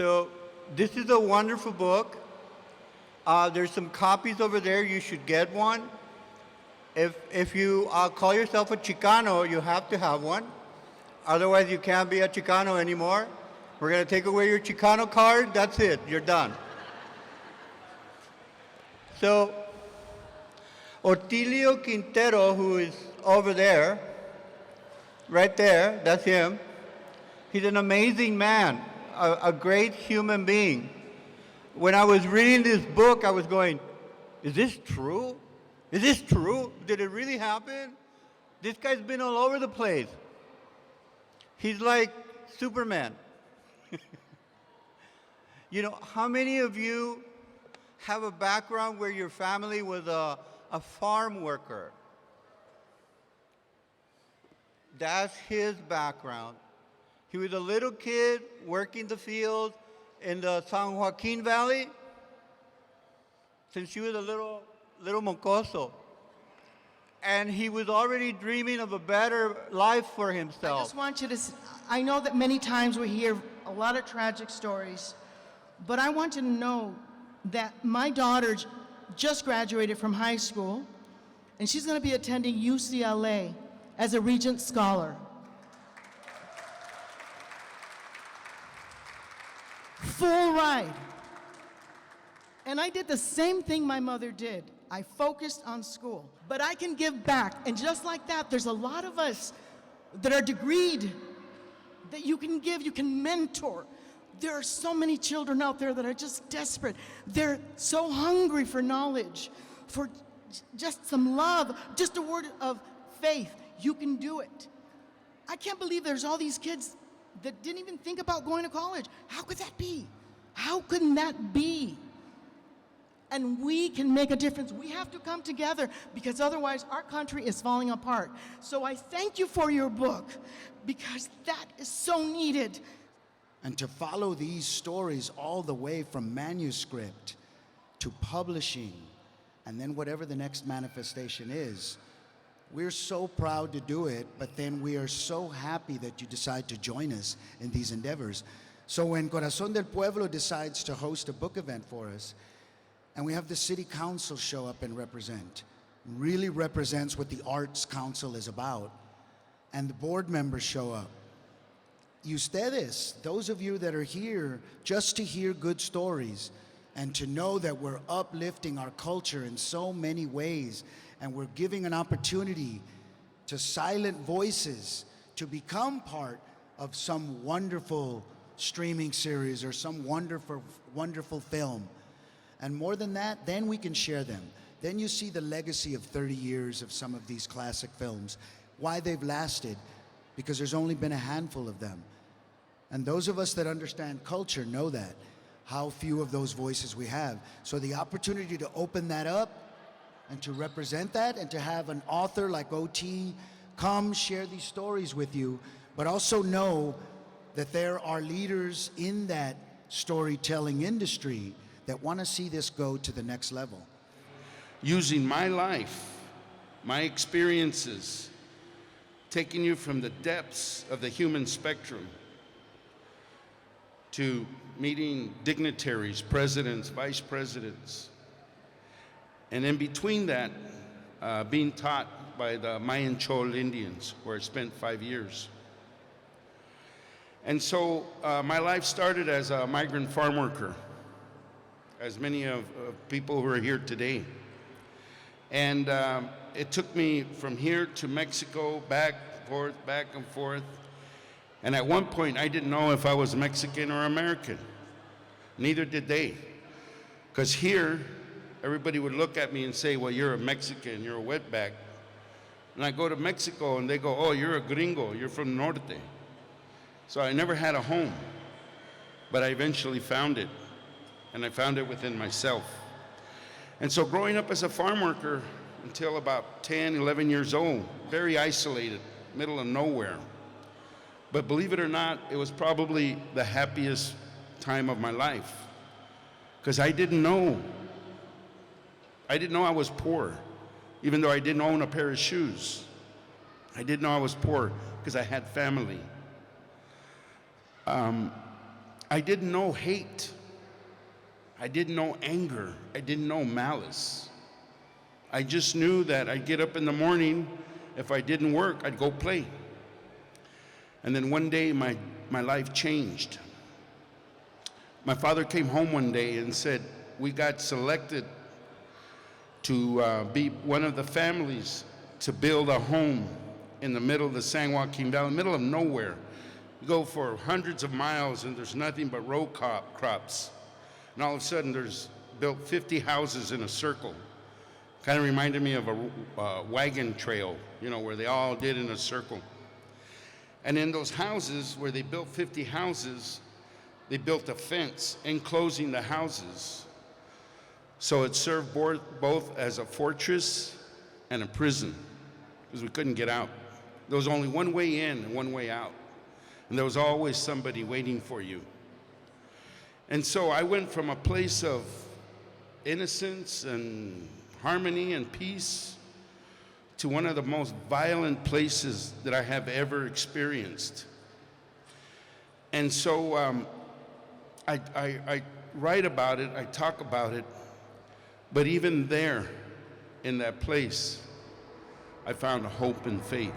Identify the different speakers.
Speaker 1: So this is a wonderful book. There's some copies over there. You should get one. If you call yourself a Chicano, you have to have one. Otherwise, you can't be a Chicano anymore. We're going to take away your Chicano card. That's it. You're done. So Otilio Quintero, who is over there, right there, that's him. He's an amazing man, a great human being. When I was reading this book, I was going, is this true? Is this true? Did it really happen? This guy's been all over the place. He's like Superman. You know, how many of you have a background where your family was a farm worker? That's his background. He was a little kid working the fields in the San Joaquin Valley since he was a little mocoso. And he was already dreaming of a better life for
Speaker 2: I
Speaker 1: himself.
Speaker 2: just want you to, I know that many times we hear a lot of tragic stories, but I want you to know that my daughter just graduated from high school, and she's going to be attending UCLA as a Regent Scholar. Full ride. And I did the same thing my mother did. I focused on school, but I can give back. And just like that, there's a lot of us that are degreed, that you can give, you can mentor. There are so many children out there that are just desperate. They're so hungry for knowledge, for just some love, just a word of faith. You can do it. I can't believe there's all these kids that didn't even think about going to college. How could that be? How could that be? And we can make a difference. We have to come together because otherwise our country is falling apart. So I thank you for your book because that is so needed.
Speaker 3: And to follow these stories all the way from manuscript to publishing and then whatever the next manifestation is, we're so proud to do it, but then we are so happy that you decide to join us in these endeavors. So when Corazón del Pueblo decides to host a book event for us, and we have the city council show up and really represents what the Arts Council is about, and the board members show up. Y ustedes, those of you that are here just to hear good stories and to know that we're uplifting our culture in so many ways, and we're giving an opportunity to silent voices to become part of some wonderful streaming series or some wonderful film. And more than that, then we can share them. Then you see the legacy of 30 years of some of these classic films, why they've lasted, because there's only been a handful of them. And those of us that understand culture know that, how few of those voices we have. So the opportunity to open that up and to represent that and to have an author like OT come share these stories with you, but also know that there are leaders in that storytelling industry that want to see this go to the next level.
Speaker 4: Using my life, my experiences, taking you from the depths of the human spectrum to meeting dignitaries, presidents, vice presidents, and in between that, being taught by the Mayan Chol Indians, where I spent 5 years. And so my life started as a migrant farm worker, as many of people who are here today. And it took me from here to Mexico, back and forth. And at one point, I didn't know if I was Mexican or American. Neither did they. Because here, everybody would look at me and say, well, you're a Mexican, you're a wetback. And I go to Mexico and they go, oh, you're a gringo, you're from Norte. So I never had a home, but I eventually found it. And I found it within myself. And so growing up as a farm worker until about 10, 11 years old, very isolated, middle of nowhere. But believe it or not, it was probably the happiest time of my life. Because I didn't know I was poor, even though I didn't own a pair of shoes. I didn't know I was poor because I had family. I didn't know hate. I didn't know anger. I didn't know malice. I just knew that I'd get up in the morning. If I didn't work, I'd go play. And then one day, my life changed. My father came home one day and said, we got selected to be one of the families to build a home in the middle of the San Joaquin Valley, middle of nowhere. You go for hundreds of miles and there's nothing but row crops. And all of a sudden there's built 50 houses in a circle. Kind of reminded me of a wagon trail, you know, where they all did in a circle. And in those houses, where they built 50 houses, they built a fence enclosing the houses. So it served both as a fortress and a prison, because we couldn't get out. There was only one way in and one way out. And there was always somebody waiting for you. And so I went from a place of innocence and harmony and peace to one of the most violent places that I have ever experienced. And so I write about it, I talk about it, but even there, in that place, I found hope and faith.